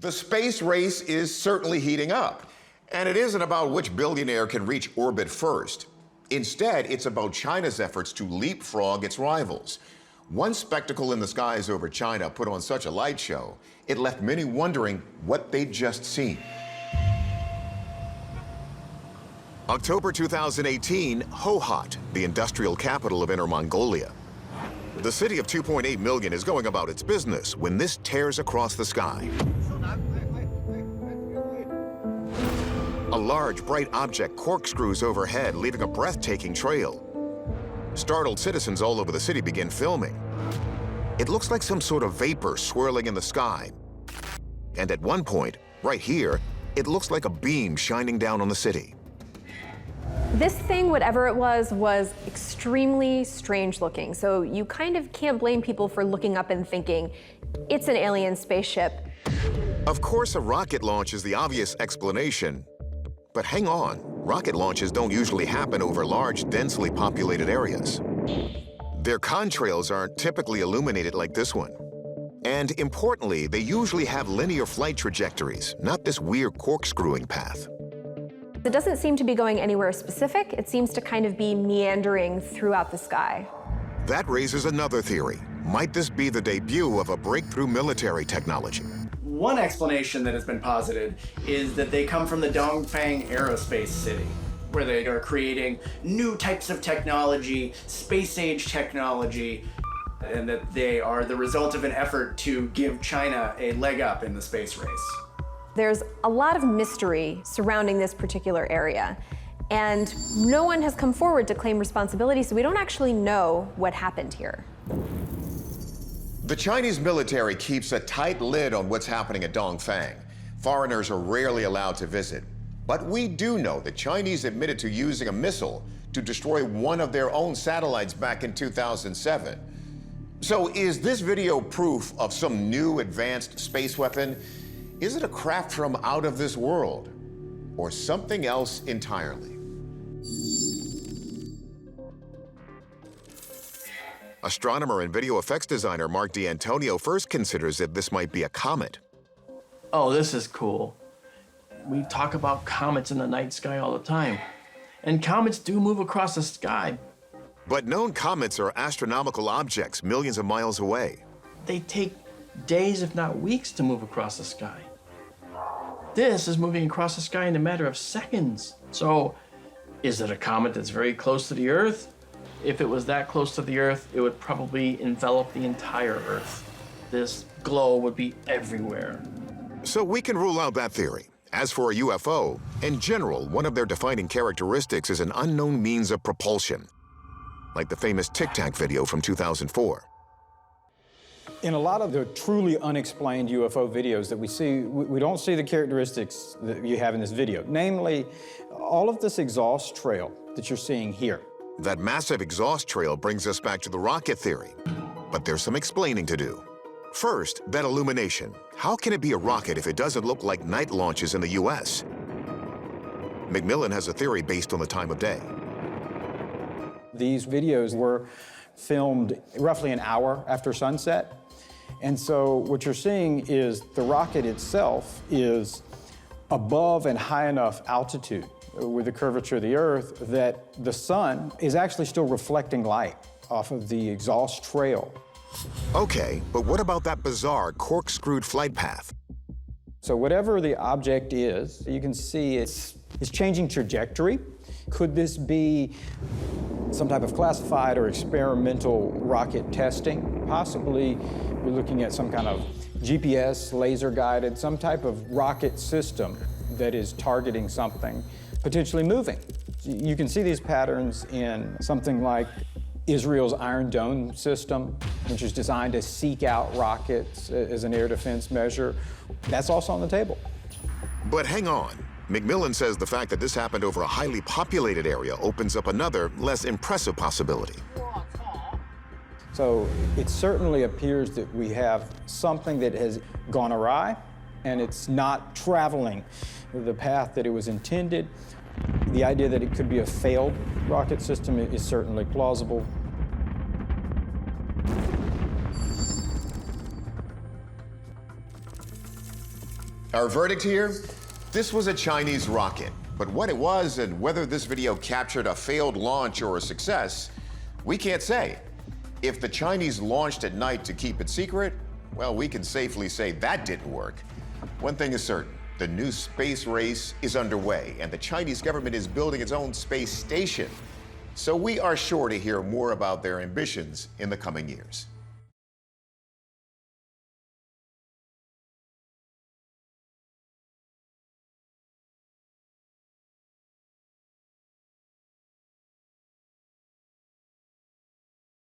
The space race is certainly heating up. And it isn't about which billionaire can reach orbit first. Instead, it's about China's efforts to leapfrog its rivals. One spectacle in the skies over China put on such a light show, it left many wondering what they'd just seen. October 2018, Hohhot, the industrial capital of Inner Mongolia. The city of 2.8 million is going about its business when this tears across the sky. A large, bright object corkscrews overhead, leaving a breathtaking trail. Startled citizens all over the city begin filming. It looks like some sort of vapor swirling in the sky. And at one point, right here, it looks like a beam shining down on the city. This thing, whatever it was extremely strange looking. So you kind of can't blame people for looking up and thinking, it's an alien spaceship. Of course, a rocket launch is the obvious explanation. But hang on, rocket launches don't usually happen over large, densely populated areas. Their contrails aren't typically illuminated like this one. And importantly, they usually have linear flight trajectories, not this weird corkscrewing path. It doesn't seem to be going anywhere specific. It seems to kind of be meandering throughout the sky. That raises another theory. Might this be the debut of a breakthrough military technology? One explanation that has been posited is that they come from the Dongfang Aerospace City, where they are creating new types of technology, space-age technology, and that they are the result of an effort to give China a leg up in the space race. There's a lot of mystery surrounding this particular area, and no one has come forward to claim responsibility, so we don't actually know what happened here. The Chinese military keeps a tight lid on what's happening at Dongfang. Foreigners are rarely allowed to visit. But we do know the Chinese admitted to using a missile to destroy one of their own satellites back in 2007. So is this video proof of some new advanced space weapon? Is it a craft from out of this world? Or something else entirely? Astronomer and video effects designer Mark D'Antonio first considers that this might be a comet. Oh, this is cool. We talk about comets in the night sky all the time. And comets do move across the sky. But known comets are astronomical objects millions of miles away. They take days, if not weeks, to move across the sky. This is moving across the sky in a matter of seconds. So, is it a comet that's very close to the Earth? If it was that close to the Earth, it would probably envelop the entire Earth. This glow would be everywhere. So we can rule out that theory. As for a UFO, in general, one of their defining characteristics is an unknown means of propulsion, like the famous Tic Tac video from 2004. In a lot of the truly unexplained UFO videos that we see, we don't see the characteristics that you have in this video. Namely, all of this exhaust trail that you're seeing here. That massive exhaust trail brings us back to the rocket theory. But there's some explaining to do. First, that illumination. How can it be a rocket if it doesn't look like night launches in the US? McMillan has a theory based on the time of day. These videos were filmed roughly an hour after sunset. And so what you're seeing is the rocket itself is above and high enough altitude with the curvature of the Earth that the sun is actually still reflecting light off of the exhaust trail. Okay, but what about that bizarre corkscrewed flight path? So whatever the object is, you can see it's changing trajectory. Could this be some type of classified or experimental rocket testing? Possibly we're looking at some kind of GPS, laser-guided, some type of rocket system that is targeting something, potentially moving. You can see these patterns in something like Israel's Iron Dome system, which is designed to seek out rockets as an air defense measure. That's also on the table. But hang on. McMillan says the fact that this happened over a highly populated area opens up another, less impressive possibility. So it certainly appears that we have something that has gone awry, and it's not traveling the path that it was intended. The idea that it could be a failed rocket system is certainly plausible. Our verdict here? This was a Chinese rocket. But what it was and whether this video captured a failed launch or a success, we can't say. If the Chinese launched at night to keep it secret, well, we can safely say that didn't work. One thing is certain, the new space race is underway, and the Chinese government is building its own space station. So we are sure to hear more about their ambitions in the coming years.